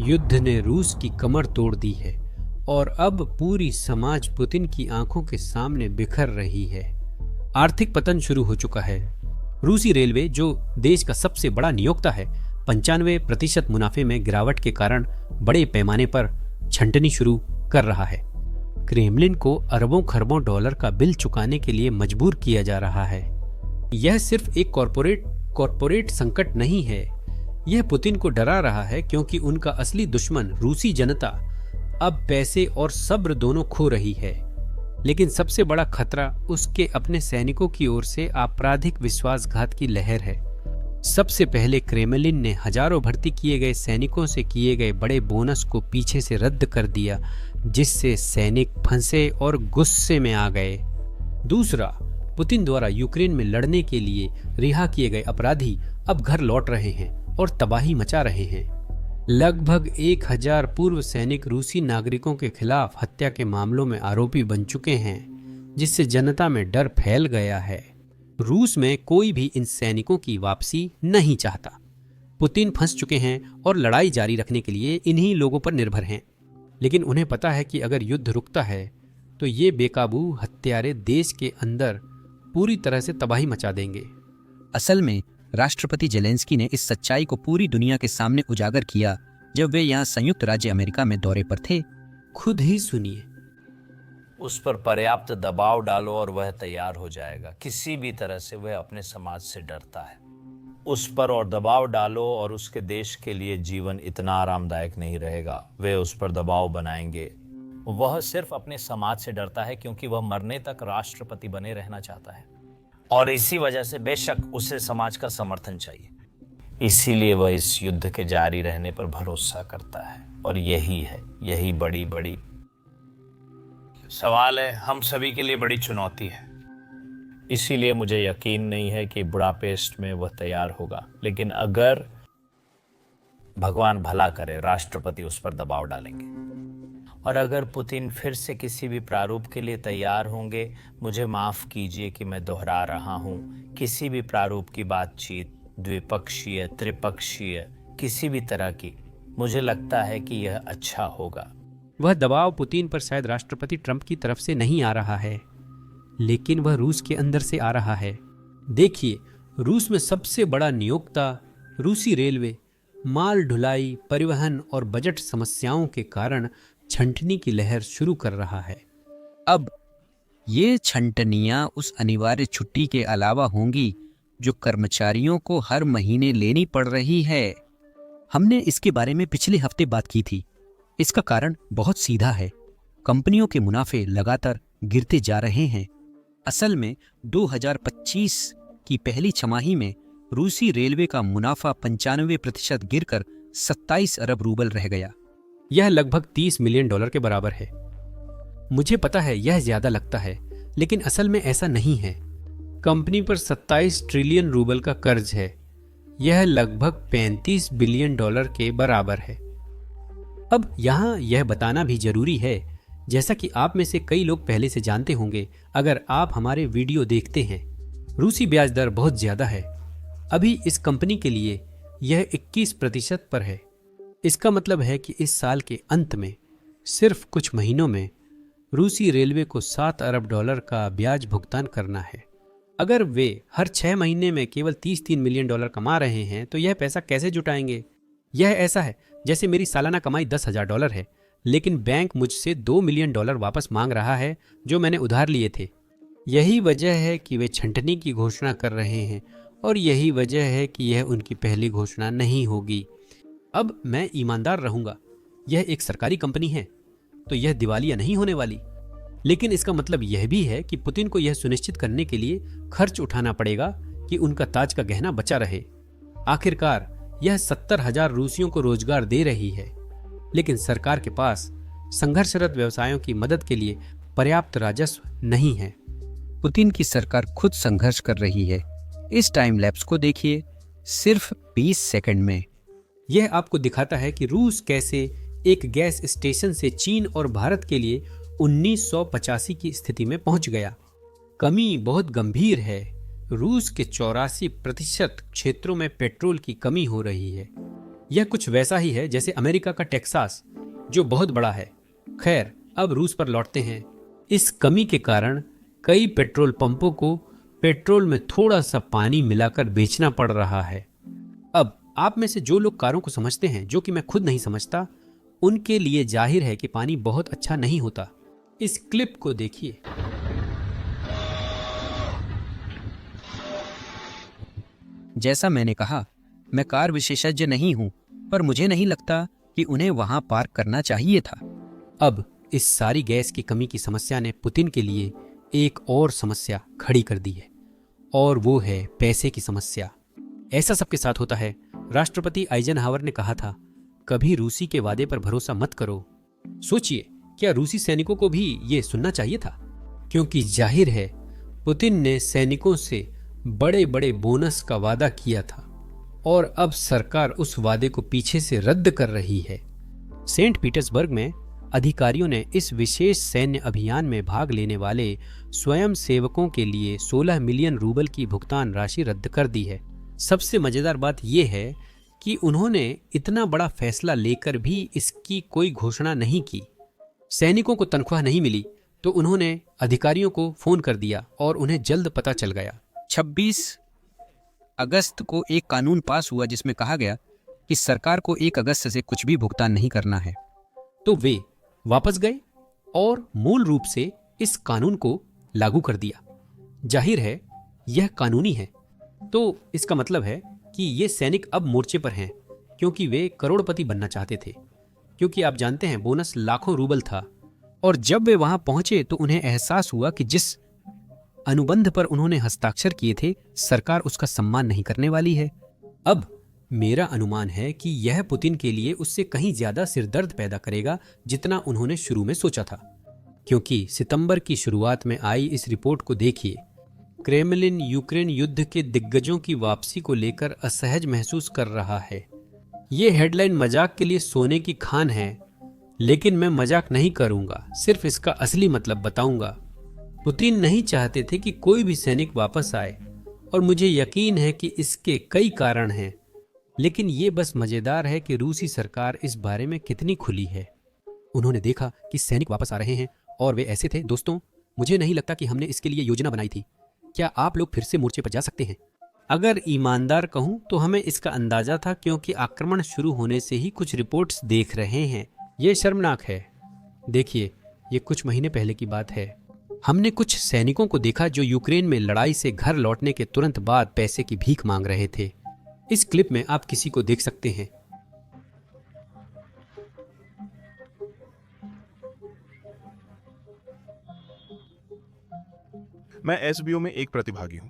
युद्ध ने रूस की कमर तोड़ दी है और अब पूरी समाज पुतिन की आंखों के सामने बिखर रही है। आर्थिक पतन शुरू हो चुका है। रूसी रेलवे, जो देश का सबसे बड़ा नियोक्ता है, 95% मुनाफे में गिरावट के कारण बड़े पैमाने पर छंटनी शुरू कर रहा है। क्रेमलिन को अरबों खरबों डॉलर का बिल चुकाने के लिए मजबूर किया जा रहा है। यह सिर्फ एक कॉरपोरेट संकट नहीं है, यह पुतिन को डरा रहा है, क्योंकि उनका असली दुश्मन रूसी जनता अब पैसे और सब्र दोनों खो रही है। लेकिन सबसे बड़ा खतरा उसके अपने सैनिकों की ओर से आपराधिक विश्वासघात की लहर है। सबसे पहले क्रेमलिन ने हजारों भर्ती किए गए सैनिकों से किए गए बड़े बोनस को पीछे से रद्द कर दिया, जिससे सैनिक फंसे और गुस्से में आ गए। दूसरा, पुतिन द्वारा यूक्रेन में लड़ने के लिए रिहा किए गए अपराधी अब घर लौट रहे हैं और तबाही मचा रहे हैं। लगभग 1000 पूर्व सैनिक रूसी नागरिकों के खिलाफ हत्या के मामलों में आरोपी बन चुके हैं, जिससे जनता में डर फैल गया है। रूस में कोई भी इन सैनिकों की वापसी नहीं चाहता। पुतिन फंस चुके हैं और लड़ाई जारी रखने के लिए इन्हीं लोगों पर निर्भर हैं। लेकिन उन्हें पता है कि अगर युद्ध रुकता है तो ये बेकाबू हत्यारे देश के अंदर पूरी तरह से तबाही मचा देंगे। असल में राष्ट्रपति जेलेंस्की ने इस सच्चाई को पूरी दुनिया के सामने उजागर किया जब वे यहाँ संयुक्त राज्य अमेरिका में दौरे पर थे। खुद ही सुनिए। उस पर पर्याप्त दबाव डालो और वह तैयार हो जाएगा। किसी भी तरह से वह अपने समाज से डरता है। उस पर और दबाव डालो और उसके देश के लिए जीवन इतना आरामदायक नहीं रहेगा। वे उस पर दबाव बनाएंगे। वह सिर्फ अपने समाज से डरता है क्योंकि वह मरने तक राष्ट्रपति बने रहना चाहता है और इसी वजह से बेशक उसे समाज का समर्थन चाहिए। इसीलिए वह इस युद्ध के जारी रहने पर भरोसा करता है और यही बड़ी सवाल है, हम सभी के लिए बड़ी चुनौती है। इसीलिए मुझे यकीन नहीं है कि बुडापेस्ट में वह तैयार होगा। लेकिन अगर भगवान भला करे, राष्ट्रपति उस पर दबाव डालेंगे। और अगर पुतिन फिर से किसी भी प्रारूप के लिए तैयार होंगे, मुझे माफ़ कीजिए कि मैं दोहरा रहा हूँ, किसी भी प्रारूप की बातचीत, द्विपक्षीय, त्रिपक्षीय, किसी भी तरह की, मुझे लगता है कि यह अच्छा होगा। वह दबाव पुतिन पर शायद राष्ट्रपति ट्रंप की तरफ से नहीं आ रहा है, लेकिन वह रूस के अंदर से आ रहा है। देखिए, रूस में सबसे बड़ा नियोक्ता रूसी रेलवे माल ढुलाई, परिवहन और बजट समस्याओं के कारण छंटनी की लहर शुरू कर रहा है। अब ये छंटनियां उस अनिवार्य छुट्टी के अलावा होंगी जो कर्मचारियों को हर महीने लेनी पड़ रही है। हमने इसके बारे में पिछले हफ्ते बात की थी। इसका कारण बहुत सीधा है। कंपनियों के मुनाफे लगातार गिरते जा रहे हैं। असल में 2025 की पहली छमाही में रूसी रेलवे का मुनाफा 95% गिरकर 27 अरब रूबल रह गया। यह लगभग $30 मिलियन के बराबर है। मुझे पता है यह ज्यादा लगता है, लेकिन असल में ऐसा नहीं है। कंपनी पर 27 ट्रिलियन रूबल का कर्ज है। यह लगभग $35 बिलियन के बराबर है। अब यहाँ यह बताना भी जरूरी है, जैसा कि आप में से कई लोग पहले से जानते होंगे, अगर आप हमारे वीडियो देखते हैं, रूसी ब्याज दर बहुत ज्यादा है। अभी इस कंपनी के लिए यह 21% पर है। इसका मतलब है कि इस साल के अंत में सिर्फ कुछ महीनों में रूसी रेलवे को $7 अरब का ब्याज भुगतान करना है। अगर वे हर 6 महीने में केवल $33 मिलियन कमा रहे हैं तो यह पैसा कैसे जुटाएंगे? यह ऐसा है जैसे मेरी सालाना कमाई $10,000 है, लेकिन बैंक मुझसे $2 मिलियन वापस मांग रहा है जो मैंने उधार लिए थे। यही वजह है कि वे छंटनी की घोषणा कर रहे हैं और यही वजह है कि यह उनकी पहली घोषणा नहीं होगी। अब मैं ईमानदार रहूंगा, यह एक सरकारी कंपनी है तो यह दिवालिया नहीं होने वाली। लेकिन इसका मतलब यह भी है कि पुतिन को यह सुनिश्चित करने के लिए खर्च उठाना पड़ेगा कि उनका ताज का गहना बचा रहे। आखिरकार यह 70,000 रूसियों को रोजगार दे रही है, लेकिन सरकार के पास संघर्षरत व्यवसायों की मदद के लिए पर्याप्त राजस्व नहीं है। पुतिन की सरकार खुद संघर्ष कर रही है। इस टाइम लैप्स को देखिए, सिर्फ 20 सेकंड में। यह आपको दिखाता है कि रूस कैसे एक गैस स्टेशन से चीन और भारत के लिए 1985 की स्थिति में पहुंच गया। कमी बहुत गंभीर है। रूस के 84% क्षेत्रों में पेट्रोल की कमी हो रही है। यह कुछ वैसा ही है जैसे अमेरिका का टेक्सास, जो बहुत बड़ा है। खैर, अब रूस पर लौटते हैं। इस कमी के कारण कई पेट्रोल पंपों को पेट्रोल में थोड़ा सा पानी मिलाकर बेचना पड़ रहा है। अब आप में से जो लोग कारों को समझते हैं, जो कि मैं खुद नहीं समझता, उनके लिए जाहिर है कि पानी बहुत अच्छा नहीं होता। इस क्लिप को देखिए। जैसा मैंने कहा, मैं कार विशेषज्ञ नहीं हूं, पर मुझे नहीं लगता कि उन्हें वहां पार्क करना चाहिए था। अब इस सारी गैस की कमी की समस्या ने पुतिन के लिए एक और समस्या खड़ी कर दी है, और वो है पैसे की समस्या। ऐसा सबके साथ होता है। राष्ट्रपति आइजनहावर ने कहा था, कभी रूसी के वादे पर भरोसा मत करो। सोचिए, क्या रूसी सैनिकों को भी ये सुनना चाहिए था? क्योंकि जाहिर है पुतिन ने सैनिकों से बड़े बड़े बोनस का वादा किया था, और अब सरकार उस वादे को पीछे से रद्द कर रही है। सेंट पीटर्सबर्ग में अधिकारियों ने इस विशेष सैन्य अभियान में भाग लेने वाले स्वयं सेवकों के लिए 16 मिलियन रूबल की भुगतान राशि रद्द कर दी है। सबसे मजेदार बात यह है कि उन्होंने इतना बड़ा फैसला लेकर भी इसकी कोई घोषणा नहीं की। सैनिकों को तनख्वाह नहीं मिली तो उन्होंने अधिकारियों को फोन कर दिया और उन्हें जल्द पता चल गया। 26 अगस्त को एक कानून पास हुआ जिसमें कहा गया कि सरकार को 1 अगस्त से कुछ भी भुगतान नहीं करना है। तो वे वापस गए और मूल रूप से इस कानून को लागू कर दिया। जाहिर है यह कानूनी है, तो इसका मतलब है कि ये सैनिक अब मोर्चे पर हैं, क्योंकि वे करोड़पति बनना चाहते थे। क्योंकि आप जानते हैं बोनस लाखों रूबल था, और जब वे वहां पहुंचे तो उन्हें एहसास हुआ कि जिस अनुबंध पर उन्होंने हस्ताक्षर किए थे, सरकार उसका सम्मान नहीं करने वाली है। अब मेरा अनुमान है कि यह पुतिन के लिए उससे कहीं ज्यादा सिरदर्द पैदा करेगा जितना उन्होंने शुरू में सोचा था। क्योंकि सितंबर की शुरुआत में आई इस रिपोर्ट को देखिए। क्रेमलिन यूक्रेन युद्ध के दिग्गजों की वापसी को लेकर असहज महसूस कर रहा है। ये हेडलाइन मजाक के लिए सोने की खान है, लेकिन मैं मजाक नहीं करूंगा, सिर्फ इसका असली मतलब बताऊंगा। पुतिन नहीं चाहते थे कि कोई भी सैनिक वापस आए, और मुझे यकीन है कि इसके कई कारण हैं, लेकिन ये बस मजेदार है कि रूसी सरकार इस बारे में कितनी खुली है। उन्होंने देखा कि सैनिक वापस आ रहे हैं और वे ऐसे थे। दोस्तों, मुझे नहीं लगता कि हमने इसके लिए योजना बनाई थी। क्या आप लोग फिर से मोर्चे पर जा सकते हैं? अगर ईमानदार कहूं तो हमें इसका अंदाजा था, क्योंकि आक्रमण शुरू होने से ही कुछ रिपोर्ट्स देख रहे हैं। ये शर्मनाक है। देखिए, ये कुछ महीने पहले की बात है। हमने कुछ सैनिकों को देखा जो यूक्रेन में लड़ाई से घर लौटने के तुरंत बाद पैसे की भीख मांग रहे थे। इस क्लिप में आप किसी को देख सकते हैं। मैं एसबीओ में एक प्रतिभागी हूं।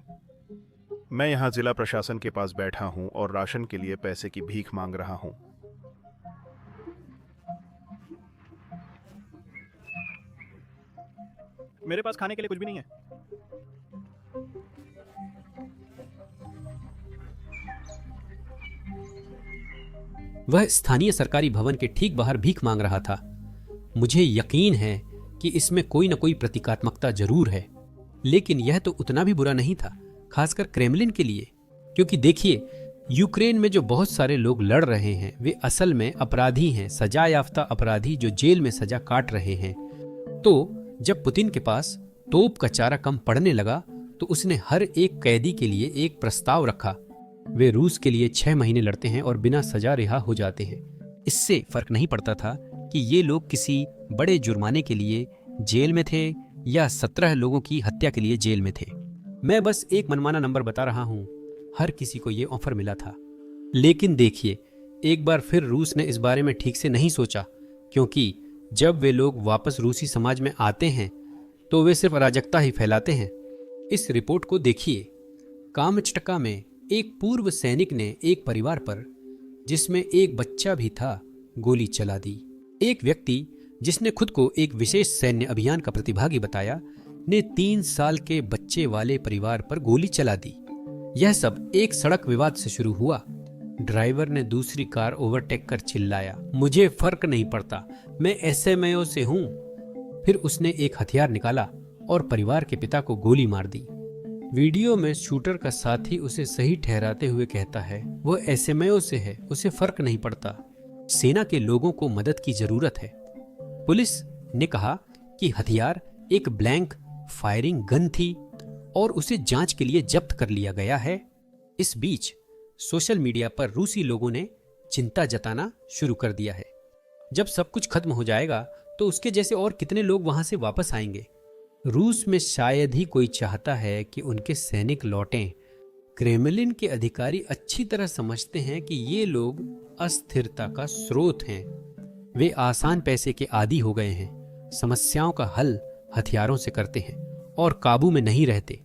मैं यहां जिला प्रशासन के पास बैठा हूं और राशन के लिए पैसे की भीख मांग रहा हूं। मेरे पास खाने के लिए कुछ भी नहीं है। वह स्थानीय सरकारी भवन के ठीक बाहर भीख मांग रहा था। मुझे यकीन है कि इसमें कोई न कोई प्रतीकात्मकता जरूर है, लेकिन यह तो उतना भी बुरा नहीं था, खासकर क्रेमलिन के लिए। क्योंकि देखिए, यूक्रेन में जो बहुत सारे लोग लड़ रहे हैं वे असल में अपराधी हैं, सजा याफ्ता अपराधी जो जेल में सजा काट रहे हैं। तो जब पुतिन के पास तोप का चारा कम पड़ने लगा तो उसने हर एक कैदी के लिए एक प्रस्ताव रखा। वे रूस के लिए 6 महीने लड़ते हैं और बिना सजा रिहा हो जाते हैं। इससे फर्क नहीं पड़ता था कि ये लोग किसी बड़े जुर्माने के लिए जेल में थे या 17 लोगों की हत्या के लिए जेल में थे। मैं बस एक मनमाना नंबर बता रहा हूं। हर किसी को ये ऑफर मिला था। लेकिन देखिए, एक बार फिर रूस ने इस बारे में ठीक से नहीं सोचा, क्योंकि जब वे लोग वापस रूसी समाज में आते हैं तो वे सिर्फ अराजकता ही फैलाते हैं। इस रिपोर्ट को देखिए। कामचटका में एक पूर्व सैनिक ने एक परिवार पर, जिसमें एक बच्चा भी था, गोली चला दी। एक व्यक्ति जिसने खुद को एक विशेष सैन्य अभियान का प्रतिभागी बताया ने 3 साल के बच्चे वाले परिवार पर गोली चला दी। यह सब एक सड़क विवाद से शुरू हुआ। ड्राइवर ने दूसरी कार ओवरटेक कर चिल्लाया, मुझे फर्क नहीं पड़ता, मैं एसएमओ से हूं। फिर उसने एक हथियार निकाला और परिवार के पिता को गोली मार दी। वीडियो में शूटर का साथी उसे सही ठहराते हुए कहता है वो एसएमओ से है, उसे फर्क नहीं पड़ता। सेना के लोगों को मदद की जरूरत है। पुलिस ने कहा कि हथियार एक ब्लैंक फायरिंग गन थी और उसे जांच के लिए जब्त कर लिया गया है। इस बीच सोशल मीडिया पर रूसी लोगों ने चिंता जताना शुरू कर दिया है। जब सब कुछ खत्म हो जाएगा तो उसके जैसे और कितने लोग वहां से वापस आएंगे। रूस में शायद ही कोई चाहता है कि उनके सैनिक लौटें। क्रेमलिन के अधिकारी अच्छी तरह समझते हैं कि ये लोग अस्थिरता का स्रोत हैं। वे आसान पैसे के आदी हो गए हैं, समस्याओं का हल हथियारों से करते हैं और काबू में नहीं रहते।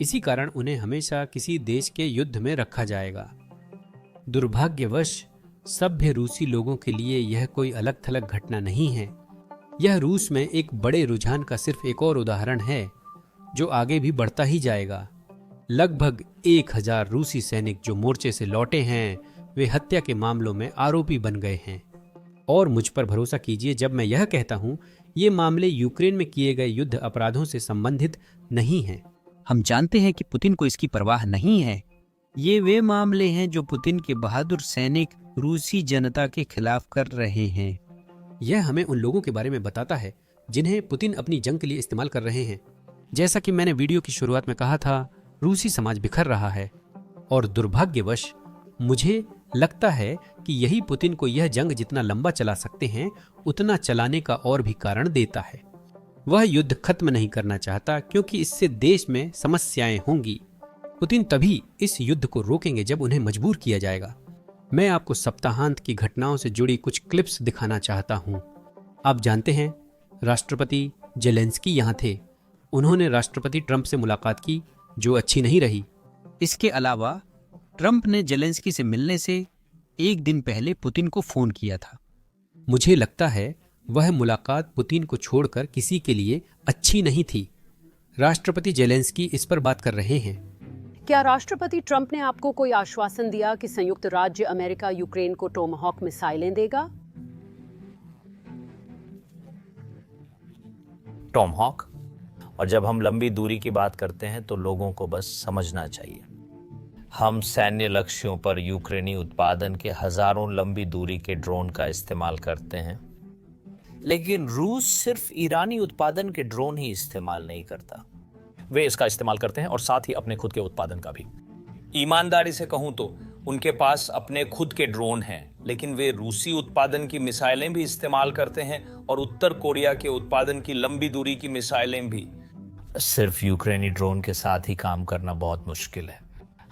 इसी कारण उन्हें हमेशा किसी देश के युद्ध में रखा जाएगा। दुर्भाग्यवश सभ्य रूसी लोगों के लिए यह कोई अलग थलग घटना नहीं है। यह रूस में एक बड़े रुझान का सिर्फ एक और उदाहरण है जो आगे भी बढ़ता ही जाएगा। लगभग 1000 रूसी सैनिक जो मोर्चे से लौटे हैं वे हत्या के मामलों में आरोपी बन गए हैं। और मुझ पर भरोसा कीजिए जब मैं यह कहता हूं ये मामले यूक्रेन में किए गए युद्ध अपराधों से संबंधित नहीं हैं। हम जानते हैं कि पुतिन को इसकी परवाह नहीं है। ये वे मामले हैं जो पुतिन के बहादुर सैनिक रूसी जनता के खिलाफ कर रहे हैं। यह हमें उन लोगों के बारे में बताता है जिन्हें पुतिन अपनी जंग के लिए इस्तेमाल कर रहे हैं। जैसा कि मैंने वीडियो की शुरुआत में कहा था, रूसी समाज बिखर रहा है और दुर्भाग्यवश मुझे लगता है कि यही पुतिन को यह जंग जितना लंबा चला सकते हैं उतना चलाने का और भी कारण देता है। वह युद्ध खत्म नहीं करना चाहता क्योंकि इससे देश में समस्याएं होंगी। पुतिन तभी इस युद्ध को रोकेंगे जब उन्हें मजबूर किया जाएगा। मैं आपको सप्ताहांत की घटनाओं से जुड़ी कुछ क्लिप्स दिखाना चाहता हूं। आप जानते हैं राष्ट्रपति जेलेंस्की यहां थे। उन्होंने राष्ट्रपति ट्रंप से मुलाकात की जो अच्छी नहीं रही। इसके अलावा ट्रंप ने जेलेंस्की से मिलने से एक दिन पहले पुतिन को फोन किया था। मुझे लगता है वह मुलाकात पुतिन को छोड़कर किसी के लिए अच्छी नहीं थी। राष्ट्रपति जेलेंस्की इस पर बात कर रहे हैं। क्या राष्ट्रपति ट्रंप ने आपको कोई आश्वासन दिया कि संयुक्त राज्य अमेरिका यूक्रेन को टोमाहॉक मिसाइलें देगा? टॉमहॉक, और जब हम लंबी दूरी की बात करते हैं तो लोगों को बस समझना चाहिए हम सैन्य लक्ष्यों पर यूक्रेनी उत्पादन के हजारों लंबी दूरी के ड्रोन का इस्तेमाल करते हैं, लेकिन रूस सिर्फ ईरानी उत्पादन के ड्रोन ही इस्तेमाल नहीं करता। वे इसका इस्तेमाल करते हैं और साथ ही अपने खुद के उत्पादन का भी। ईमानदारी से कहूं तो उनके पास अपने खुद के ड्रोन हैं, लेकिन वे रूसी उत्पादन की मिसाइलें भी इस्तेमाल करते हैं और उत्तर कोरिया के उत्पादन की लंबी दूरी की मिसाइलें भी। सिर्फ यूक्रेनी ड्रोन के साथ ही काम करना बहुत मुश्किल है।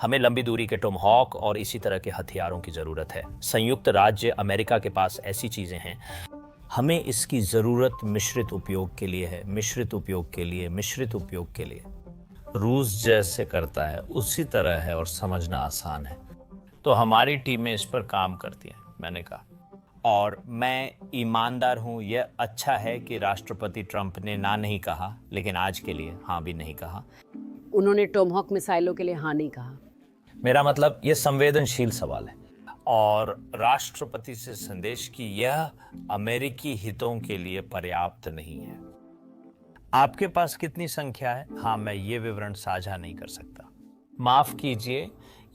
हमें लंबी दूरी के टोमाहॉक और इसी तरह के हथियारों की जरूरत है। संयुक्त राज्य अमेरिका के पास ऐसी चीजें हैं। हमें इसकी जरूरत मिश्रित उपयोग के लिए है, मिश्रित उपयोग के लिए, मिश्रित उपयोग के लिए। रूस जैसे करता है उसी तरह है और समझना आसान है। तो हमारी टीमें इस पर काम करती हैं, मैंने कहा। और मैं ईमानदार हूं, यह अच्छा है कि राष्ट्रपति ट्रंप ने ना नहीं कहा, लेकिन आज के लिए हाँ भी नहीं कहा। उन्होंने टोमाहॉक मिसाइलों के लिए हाँ नहीं कहा। मेरा मतलब यह संवेदनशील सवाल है और राष्ट्रपति से संदेश कि यह अमेरिकी हितों के लिए पर्याप्त नहीं है। आपके पास कितनी संख्या है, हाँ, मैं ये विवरण साझा नहीं कर सकता। माफ कीजिए,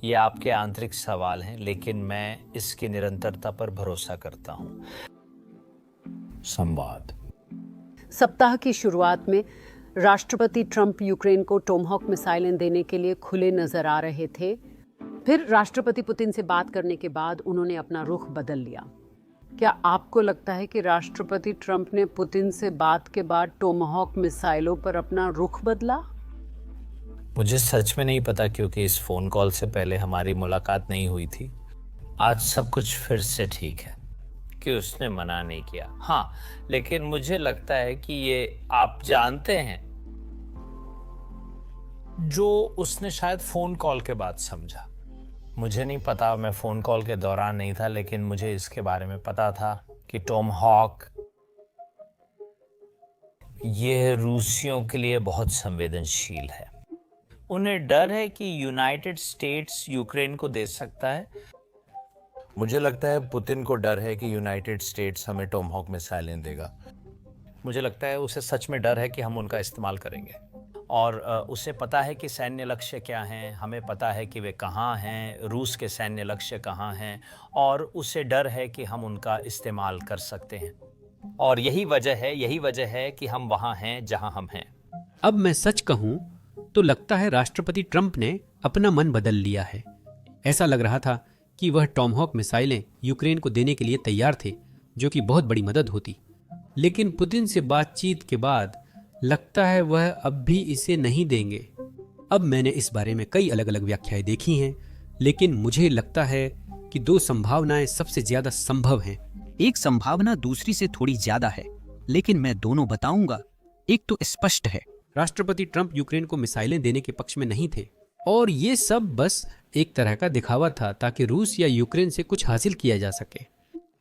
ये आपके आंतरिक सवाल हैं, लेकिन मैं इसकी निरंतरता पर भरोसा करता हूं। संवाद। सप्ताह की शुरुआत में राष्ट्रपति ट्रंप यूक्रेन को टोमाहॉक मिसाइलें देने के लिए खुले नजर आ रहे थे। फिर राष्ट्रपति पुतिन से बात करने के बाद उन्होंने अपना रुख बदल लिया। क्या आपको लगता है कि राष्ट्रपति ट्रंप ने पुतिन से बात के बाद टोमाहॉक मिसाइलों पर अपना रुख बदला? मुझे सच में नहीं पता, क्योंकि इस फोन कॉल से पहले हमारी मुलाकात नहीं हुई थी। आज सब कुछ फिर से ठीक है कि उसने मना नहीं किया। हाँ, लेकिन मुझे लगता है कि ये आप जानते हैं जो उसने शायद फोन कॉल के बाद समझा। मुझे नहीं पता, मैं फोन कॉल के दौरान नहीं था, लेकिन मुझे इसके बारे में पता था कि टोमाहॉक ये रूसियों के लिए बहुत संवेदनशील है। उन्हें डर है कि यूनाइटेड स्टेट्स यूक्रेन को दे सकता है। मुझे लगता है पुतिन को डर है कि यूनाइटेड स्टेट्स हमें टोमाहॉक मिसाइलें देगा। मुझे लगता है उसे सच में डर है कि हम उनका इस्तेमाल करेंगे और उसे पता है कि सैन्य लक्ष्य क्या हैं, हमें पता है कि वे कहाँ हैं, रूस के सैन्य लक्ष्य कहाँ हैं, और उसे डर है कि हम उनका इस्तेमाल कर सकते हैं। और यही वजह है कि हम वहाँ हैं जहाँ हम हैं। अब मैं सच कहूं तो लगता है राष्ट्रपति ट्रंप ने अपना मन बदल लिया है। ऐसा लग रहा था कि वह टॉमहॉक मिसाइलें यूक्रेन को देने के लिए तैयार थे, जो कि बहुत बड़ी मदद होती। लेकिन पुतिन से बातचीत के बाद लगता है वह अब भी इसे नहीं देंगे। अब मैंने इस बारे में कई अलग अलग व्याख्याएं देखी हैं, लेकिन मुझे लगता है कि दो संभावनाएं सबसे ज्यादा संभव हैं। एक संभावना दूसरी से थोड़ी ज्यादा है, लेकिन मैं दोनों बताऊंगा। एक तो स्पष्ट है, राष्ट्रपति ट्रंप यूक्रेन को मिसाइलें देने के पक्ष में नहीं थे, और ये सब बस एक तरह का दिखावा था ताकि रूस या यूक्रेन से कुछ हासिल किया जा सके।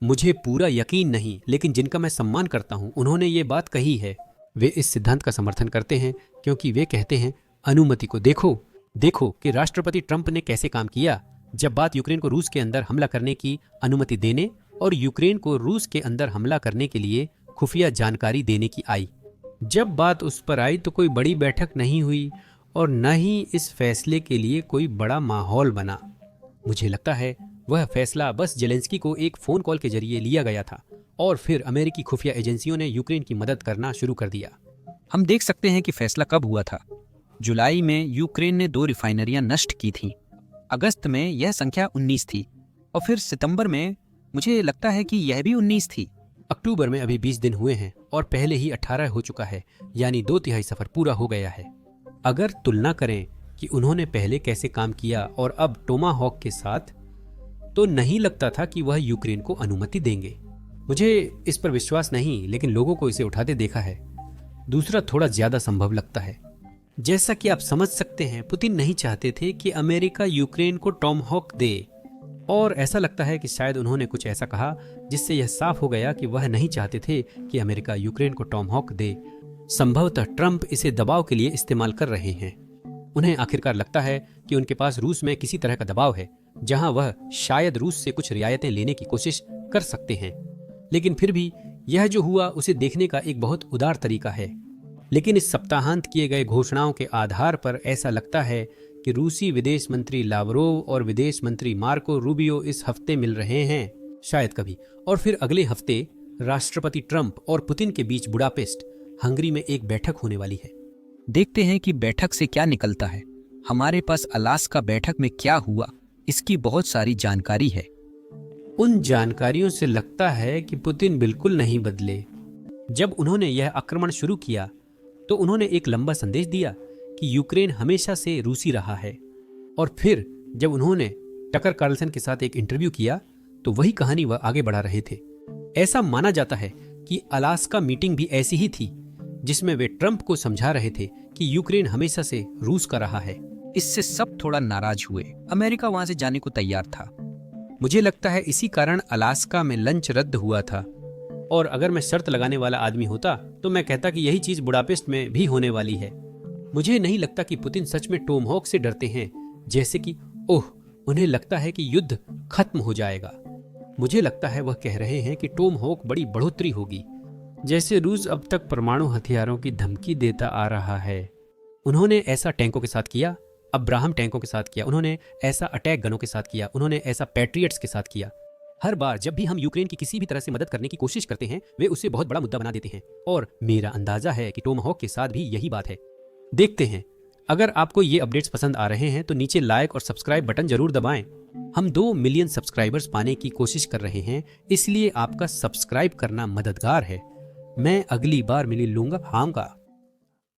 मुझे पूरा यकीन नहीं, लेकिन जिनका मैं सम्मान करता हूं, उन्होंने ये बात कही है। वे इस सिद्धांत का समर्थन करते हैं क्योंकि वे कहते हैं अनुमति को देखो कि राष्ट्रपति ट्रंप ने कैसे काम किया जब बात यूक्रेन को रूस के अंदर हमला करने की अनुमति देने और यूक्रेन को रूस के अंदर हमला करने के लिए खुफिया जानकारी देने की आई। जब बात उस पर आई तो कोई बड़ी बैठक नहीं हुई और न ही इस फैसले के लिए कोई बड़ा माहौल बना। मुझे लगता है वह फैसला बस जेलेंस्की को एक फोन कॉल के जरिए लिया गया था और फिर अमेरिकी खुफिया एजेंसियों ने यूक्रेन की मदद करना शुरू कर दिया। हम देख सकते हैं कि फैसला कब हुआ था। जुलाई में यूक्रेन ने 2 रिफाइनरियां नष्ट की थीं। अगस्त में यह संख्या 19 थी और फिर सितंबर में मुझे लगता है कि यह भी 19 थी। अक्टूबर में अभी 20 दिन हुए हैं और पहले ही 18 हो चुका है, यानी 2/3 सफर पूरा हो गया है। अगर तुलना करें कि उन्होंने पहले कैसे काम किया और अब टोमाहॉक के साथ, तो नहीं लगता था कि वह यूक्रेन को अनुमति देंगे। मुझे इस पर विश्वास नहीं, लेकिन लोगों को इसे उठाते देखा है। दूसरा थोड़ा ज्यादा संभव लगता है। जैसा कि आप समझ सकते हैं, पुतिन नहीं चाहते थे कि अमेरिका यूक्रेन को टॉमहॉक दे, और ऐसा लगता है कि शायद उन्होंने कुछ ऐसा कहा जिससे यह साफ हो गया कि वह नहीं चाहते थे कि अमेरिका यूक्रेन को टॉमहॉक दे। संभवतः ट्रंप इसे दबाव के लिए इस्तेमाल कर रहे हैं। उन्हें आखिरकार लगता है कि उनके पास रूस में किसी तरह का दबाव है जहां वह शायद रूस से कुछ रियायतें लेने की कोशिश कर सकते हैं। लेकिन फिर भी यह जो हुआ उसे देखने का एक बहुत उदार तरीका है। लेकिन इस सप्ताहांत किए गए घोषणाओं के आधार पर ऐसा लगता है कि रूसी विदेश मंत्री लावरोव और विदेश मंत्री मार्को रूबियो इस हफ्ते मिल रहे हैं, शायद कभी, और फिर अगले हफ्ते राष्ट्रपति ट्रंप और पुतिन के बीच बुडापेस्ट, हंगरी में एक बैठक होने वाली है। देखते हैं कि बैठक से क्या निकलता है। हमारे पास अलास्का बैठक में क्या हुआ, इसकी बहुत सारी जानकारी है। उन जानकारियों से लगता है कि पुतिन बिल्कुल नहीं बदले। जब उन्होंने यह आक्रमण शुरू किया तो उन्होंने एक लंबा संदेश दिया कि यूक्रेन हमेशा से रूसी रहा है, और फिर जब उन्होंने टकर कार्लसन के साथ एक इंटरव्यू किया तो वही कहानी वह आगे बढ़ा रहे थे। ऐसा माना जाता है कि अलास्का मीटिंग भी ऐसी ही थी, जिसमें वे ट्रंप को समझा रहे थे कि यूक्रेन हमेशा से रूस का रहा है। इससे सब थोड़ा नाराज हुए। अमेरिका वहां से जाने को तैयार था। मुझे लगता है इसी कारण अलास्का में लंच रद्द हुआ था, और अगर मैं शर्त लगाने वाला आदमी होता तो मैं कहता कि यही चीज बुडापेस्ट में भी होने वाली है। मुझे नहीं लगता कि पुतिन सच में टोमहॉक से डरते हैं, जैसे कि उन्हें लगता है कि युद्ध खत्म हो जाएगा। मुझे लगता है वह कह रहे हैं कि टोमहॉक बड़ी बढ़ोतरी होगी, जैसे रूस अब तक परमाणु हथियारों की धमकी देता आ रहा है। उन्होंने ऐसा टैंकों के साथ किया, अब्राहम टैंकों के साथ किया, उन्होंने ऐसा अटैक गनों के साथ किया, उन्होंने ऐसा पैट्रियट्स के साथ किया। हर बार जब भी हम यूक्रेन की किसी भी तरह से मदद करने की कोशिश करते हैं, वे उसे बहुत बड़ा मुद्दा बना देते हैं, और मेरा अंदाजा है कि टोमाहॉक के साथ भी यही बात है। देखते हैं। अगर आपको ये अपडेट्स पसंद आ रहे हैं तो नीचे लाइक और सब्सक्राइब बटन जरूर दबाएं। हम 2 मिलियन सब्सक्राइबर्स पाने की कोशिश कर रहे हैं, इसलिए आपका सब्सक्राइब करना मददगार है। मैं अगली बार मिल लूंगा।